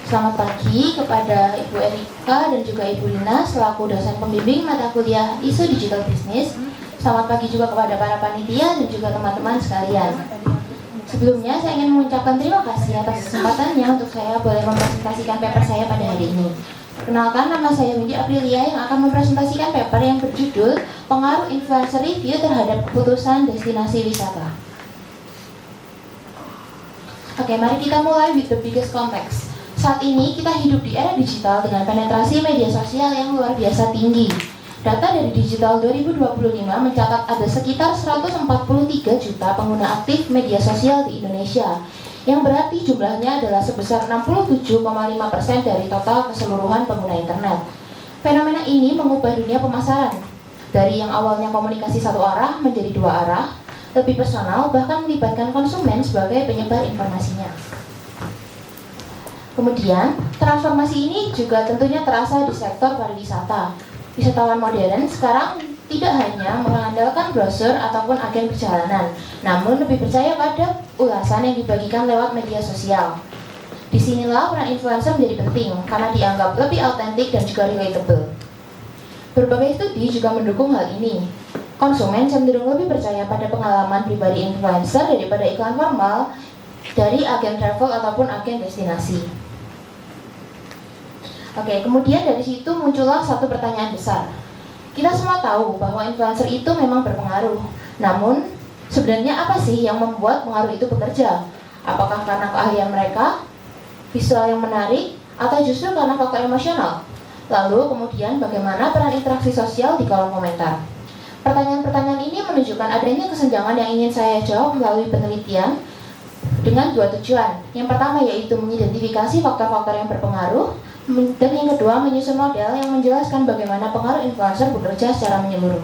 Selamat pagi kepada Ibu Erika dan juga Ibu Lina selaku dosen pembimbing mata kuliah ISO Digital Business. Selamat pagi juga kepada para panitia dan juga teman-teman sekalian. Sebelumnya saya ingin mengucapkan terima kasih atas kesempatannya untuk saya boleh mempresentasikan paper saya pada hari ini. Perkenalkan, nama saya Windy Aprilia yang akan mempresentasikan paper yang berjudul Pengaruh Influencer Review terhadap Keputusan Destinasi Wisata. Oke, mari kita mulai with the biggest context. Saat ini kita hidup di era digital dengan penetrasi media sosial yang luar biasa tinggi. Data dari Digital 2025 mencatat ada sekitar 143 juta pengguna aktif media sosial di Indonesia, yang berarti jumlahnya adalah sebesar 67,5% dari total keseluruhan pengguna internet. Fenomena ini mengubah dunia pemasaran, dari yang awalnya komunikasi satu arah menjadi dua arah, lebih personal, bahkan melibatkan konsumen sebagai penyebar informasinya. Kemudian, transformasi ini juga tentunya terasa di sektor pariwisata. Wisatawan modern sekarang tidak hanya mengandalkan brosur ataupun agen perjalanan, namun lebih percaya pada ulasan yang dibagikan lewat media sosial. Disinilah peran influencer menjadi penting, karena dianggap lebih autentik dan juga relatable. Berbagai studi juga mendukung hal ini. Konsumen cenderung lebih percaya pada pengalaman pribadi influencer daripada iklan formal dari agen travel ataupun agen destinasi. Oke, kemudian dari situ muncullah satu pertanyaan besar. Kita semua tahu bahwa influencer itu memang berpengaruh. Namun, sebenarnya apa sih yang membuat pengaruh itu bekerja? Apakah karena keahlian mereka, visual yang menarik, atau justru karena faktor emosional? Lalu kemudian bagaimana peran interaksi sosial di kolom komentar? Pertanyaan-pertanyaan ini menunjukkan adanya kesenjangan yang ingin saya jawab melalui penelitian dengan dua tujuan. Yang pertama yaitu mengidentifikasi faktor-faktor yang berpengaruh, dan yang kedua menyusun model yang menjelaskan bagaimana pengaruh influencer bekerja secara menyeluruh.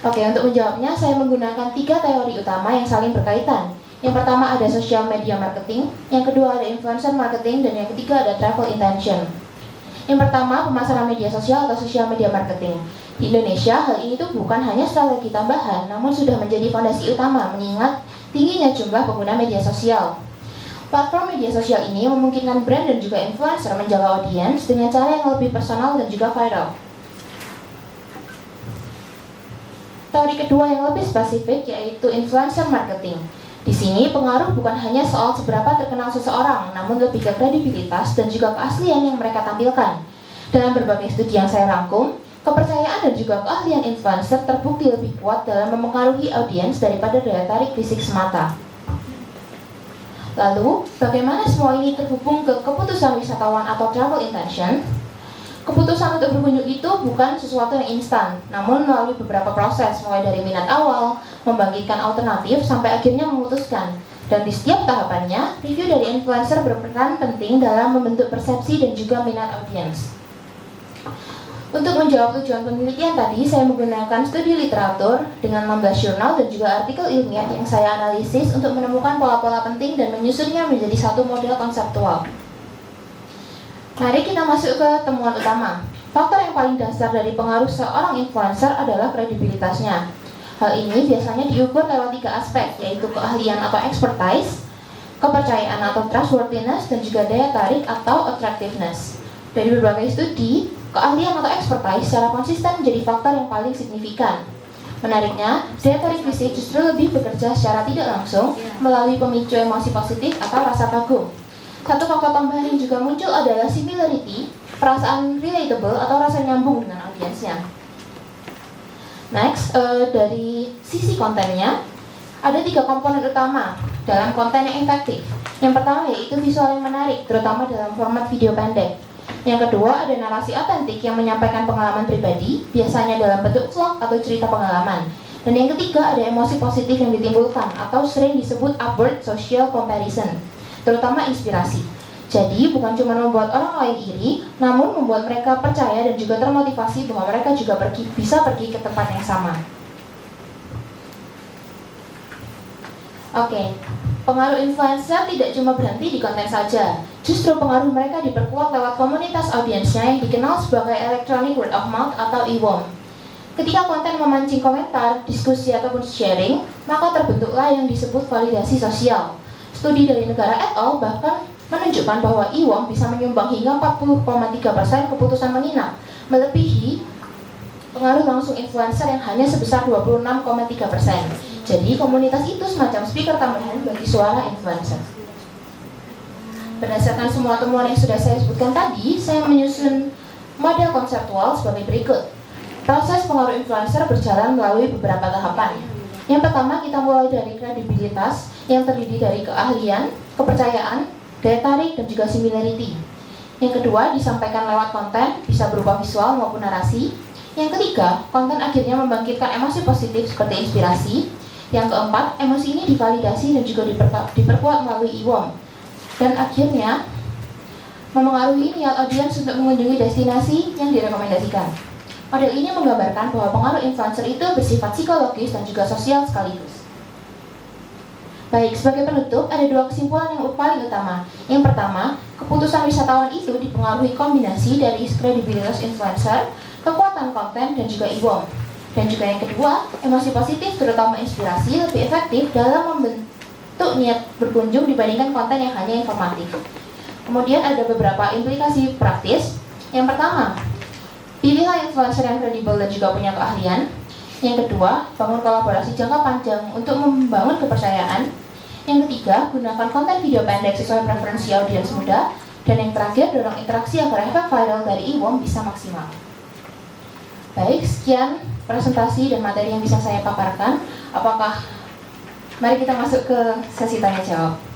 Oke, untuk menjawabnya saya menggunakan 3 teori utama yang saling berkaitan. Yang pertama ada social media marketing, yang kedua ada influencer marketing, dan yang ketiga ada travel intention. Yang pertama, pemasaran media sosial atau social media marketing. Di Indonesia, hal ini tuh bukan hanya strategi tambahan, namun sudah menjadi fondasi utama mengingat tingginya jumlah pengguna media sosial. Platform media sosial ini memungkinkan brand dan juga influencer menjaga audiens dengan cara yang lebih personal dan juga viral. Teori kedua yang lebih spesifik yaitu influencer marketing. Di sini pengaruh bukan hanya soal seberapa terkenal seseorang, namun lebih ke kredibilitas dan juga keaslian yang mereka tampilkan. Dalam berbagai studi yang saya rangkum, kepercayaan dan juga keahlian influencer terbukti lebih kuat dalam memengaruhi audiens daripada daya tarik fisik semata. Lalu, bagaimana semua ini terhubung ke keputusan wisatawan atau travel intention? Keputusan untuk berkunjung itu bukan sesuatu yang instan, namun melalui beberapa proses, mulai dari minat awal, membangkitkan alternatif, sampai akhirnya memutuskan. Dan di setiap tahapannya, review dari influencer berperan penting dalam membentuk persepsi dan juga minat audiens. Untuk menjawab tujuan penelitian tadi, saya menggunakan studi literatur dengan 16 jurnal dan juga artikel ilmiah yang saya analisis untuk menemukan pola-pola penting dan menyusunnya menjadi satu model konseptual. Mari kita masuk ke temuan utama. Faktor yang paling dasar dari pengaruh seorang influencer adalah kredibilitasnya. Hal ini biasanya diukur lewat 3 aspek, yaitu keahlian atau expertise, kepercayaan atau trustworthiness, dan juga daya tarik atau attractiveness. Dari berbagai studi, keahlian atau expertise secara konsisten menjadi faktor yang paling signifikan. Menariknya, daya tarik fisik justru lebih bekerja secara tidak langsung melalui pemicu emosi positif atau rasa kagum. Satu faktor tambahan yang juga muncul adalah similarity, perasaan relatable atau rasa nyambung dengan audiensnya. Next, dari sisi kontennya, ada 3 komponen utama dalam konten yang efektif. Yang pertama yaitu visual yang menarik, terutama dalam format video pendek. Yang kedua ada narasi otentik yang menyampaikan pengalaman pribadi, biasanya dalam bentuk vlog atau cerita pengalaman. Dan yang ketiga ada emosi positif yang ditimbulkan atau sering disebut upward social comparison, terutama inspirasi. Jadi bukan cuma membuat orang lain iri, namun membuat mereka percaya dan juga termotivasi bahwa mereka juga bisa pergi ke tempat yang sama. Oke, pengaruh influencer tidak cuma berhenti di konten saja. Justru pengaruh mereka diperkuat lewat komunitas audiensnya yang dikenal sebagai electronic word of mouth atau EWOM. Ketika konten memancing komentar, diskusi, ataupun sharing, maka terbentuklah yang disebut validasi sosial. Studi dari negara et al. Bahkan menunjukkan bahwa IWOM bisa menyumbang hingga 40,3% keputusan menginap, melebihi pengaruh langsung influencer yang hanya sebesar 26,3%. Jadi komunitas itu semacam speaker tambahan bagi suara influencer. Berdasarkan semua temuan yang sudah saya sebutkan tadi, saya menyusun model konseptual sebagai berikut. Proses pengaruh influencer berjalan melalui beberapa tahapan. Yang pertama, kita mulai dari kredibilitas yang terdiri dari keahlian, kepercayaan, daya tarik, dan juga similarity. Yang kedua, disampaikan lewat konten, bisa berupa visual maupun narasi. Yang ketiga, konten akhirnya membangkitkan emosi positif seperti inspirasi. Yang keempat, emosi ini divalidasi dan juga diperkuat melalui IWOM. Dan akhirnya, memengaruhi niat audiens untuk mengunjungi destinasi yang direkomendasikan. Model ini menggambarkan bahwa pengaruh influencer itu bersifat psikologis dan juga sosial sekaligus. Baik, sebagai penutup, ada dua kesimpulan yang paling utama. Yang pertama, keputusan wisatawan itu dipengaruhi kombinasi dari kredibilitas influencer, kekuatan konten, dan juga IWOM. Dan juga yang kedua, emosi positif terutama inspirasi lebih efektif dalam membentuk niat berkunjung dibandingkan konten yang hanya informatif. Kemudian ada beberapa implikasi praktis. Yang pertama, pilihlah influencer yang kredibel dan juga punya keahlian. Yang kedua, bangun kolaborasi jangka panjang untuk membangun kepercayaan. Yang ketiga, gunakan konten video pendek sesuai preferensi audiens muda. Dan yang terakhir, dorong interaksi agar efek viral dari IWOM bisa maksimal. Baik, sekian presentasi dan materi yang bisa saya paparkan. Mari kita masuk ke sesi tanya jawab.